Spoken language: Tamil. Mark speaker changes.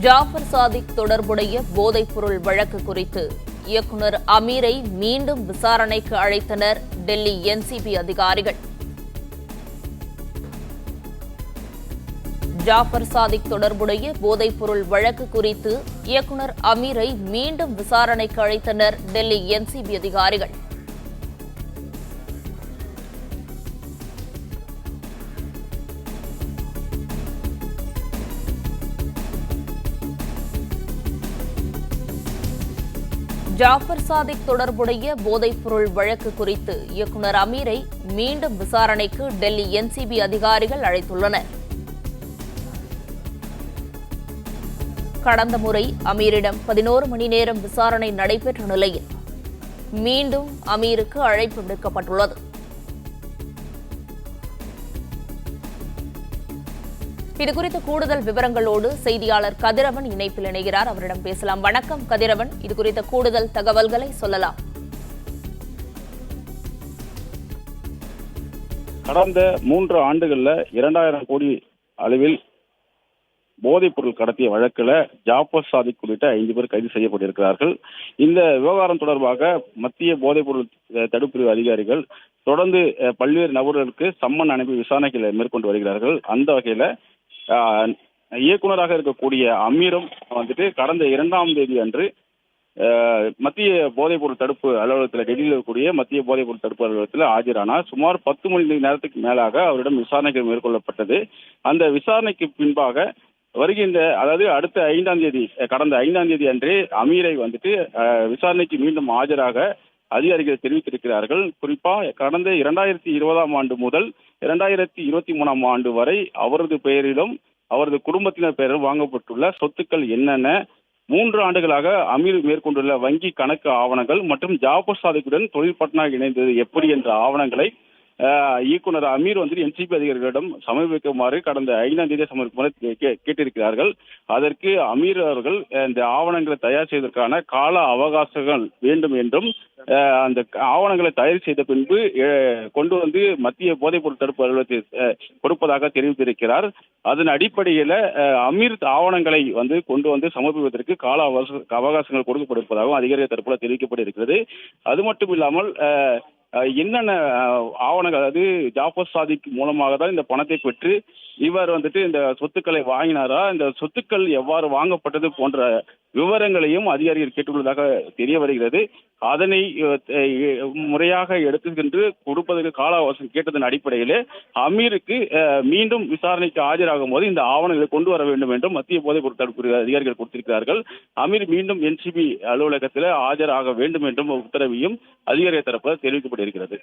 Speaker 1: ஜாஃபர் சாதிக் தொடர்புடைய போதைப்பொருள் வழக்கு குறித்து இயக்குநர் அமீரை மீண்டும் விசாரணைக்கு அழைத்தனர் டெல்லி என்சிபி அதிகாரிகள். ஜாஃபர் சாதிக் தொடர்புடைய போதைப்பொருள் வழக்கு குறித்து இயக்குநர் அமீரை மீண்டும் விசாரணைக்கு அழைத்தனர் டெல்லி என்சிபி அதிகாரிகள். ஜாஃபர் சாதிக் தொடர்புடைய போதைப்பொருள் வழக்கு குறித்து இயக்குநர் அமீரை மீண்டும் விசாரணைக்கு டெல்லி என்சிபி அதிகாரிகள் அழைத்துள்ளனர். கடந்த முறை அமீரிடம் 11 மணி நேரம் விசாரணை நடைபெற்ற நிலையில் மீண்டும் அமீருக்கு அழைப்பு விடுக்கப்பட்டுள்ளது. இதுகுறித்த கூடுதல் விவரங்களோடு செய்தியாளர் கதிரவன் இணைப்பில் இணைகிறார். அவரிடம் பேசலாம். வணக்கம் கதிரவன், இதுகுறித்த கூடுதல் தகவல்களை சொல்லலாம்.
Speaker 2: கடந்த 3 ஆண்டுகள்ல 2000 கோடி அளவில் போதைப் பொருள் கடத்திய வழக்கில் ஜாஃபர் சாதிக் உள்ளிட்ட 5 பேர் கைது செய்யப்பட்டிருக்கிறார்கள். இந்த விவகாரம் தொடர்பாக மத்திய போதைப் பொருள் தடுப்பு அதிகாரிகள் தொடர்ந்து பல்வேறு நபர்களுக்கு சம்மன் அனுப்பி விசாரணைகளை மேற்கொண்டு வருகிறார்கள். அந்த வகையில இயக்குநராக இருக்கக்கூடிய அமீரும் கடந்த 2ஆம் தேதி அன்று மத்திய போதைப் பொருள் தடுப்பு அலுவலகத்தில், டெல்லியில் இருக்கக்கூடிய மத்திய போதைப் பொருள் தடுப்பு அலுவலகத்தில் ஆஜரானார். சுமார் 10 மணி நேரத்துக்கு மேலாக அவரிடம் விசாரணைகள் மேற்கொள்ளப்பட்டது. அந்த விசாரணைக்கு பின்பாக வருகின்ற அடுத்த 5ஆம் தேதி, கடந்த 5ஆம் தேதி அன்றே அமீரை விசாரணைக்கு மீண்டும் ஆஜராக அதிகாரிகள் தெரிவித்திருக்கிறார்கள். குறிப்பா கடந்த 2020ஆம் ஆண்டு முதல் 2023ஆம் ஆண்டு வரை அவரது பெயரிலும் அவரது குடும்பத்தினர் பெயரிலும் வாங்கப்பட்டுள்ள சொத்துக்கள் என்னென்ன, 3 ஆண்டுகளாக அமீர் மேற்கொண்டுள்ள வங்கி கணக்கு ஆவணங்கள் மற்றும் ஜாஃபர் சாதிக்குடன் தொழில் பட்னாக இணைந்தது எப்படி என்ற ஆவணங்களை இயக்குநர் அமீர் என்சிபி அதிகாரிகளிடம் சமர்ப்பிக்குமாறு கடந்த 5ஆம் தேதி சமர்ப்பிக்குமாறு கேட்டிருக்கிறார்கள். அதற்கு அமீர் அவர்கள் இந்த ஆவணங்களை தயார் செய்வதற்கான கால அவகாசங்கள் வேண்டும் என்றும் அந்த ஆவணங்களை தயார் செய்த பின்பு கொண்டு மத்திய போதைப் பொருள் தடுப்பு அலுவலகத்தில் கொடுப்பதாக தெரிவித்திருக்கிறார். அதன் அடிப்படையில் அமீர் ஆவணங்களை கொண்டு சமர்ப்பிப்பதற்கு கால அவகாசங்கள் கொடுக்கப்பட்டிருப்பதாகவும் அதிகாரிகள் தரப்புல தெரிவிக்கப்பட்டிருக்கிறது. அது மட்டும் இல்லாமல் என்னென்ன ஆவணங்கள், ஜாஃபர் சாதிக் மூலமாக தான் இந்த பணத்தை பெற்று இவர் இந்த சொத்துக்களை வாங்கினாரா, இந்த சொத்துக்கள் எவ்வாறு வாங்கப்பட்டது போன்ற விவரங்களையும் அதிகாரிகள் கேட்டுள்ளதாக தெரிய வருகிறது. அதனை முறையாக எடுத்து சென்று கொடுப்பதற்கு கால அவகாசம் கேட்டதன் அடிப்படையிலே அமீருக்கு மீண்டும் விசாரணைக்கு ஆஜராகும் போது இந்த ஆவணங்களை கொண்டு வர வேண்டும் என்றும் மத்திய போதைப் பொருள் தடுப்பு அதிகாரிகள் கொடுத்திருக்கிறார்கள். அமீர் மீண்டும் என்சிபி அலுவலகத்தில் ஆஜராக வேண்டும் என்றும் உத்தரவையும் அதிகாரிகள் தரப்பு தெரிவிக்கப்பட்டிருக்கிறது.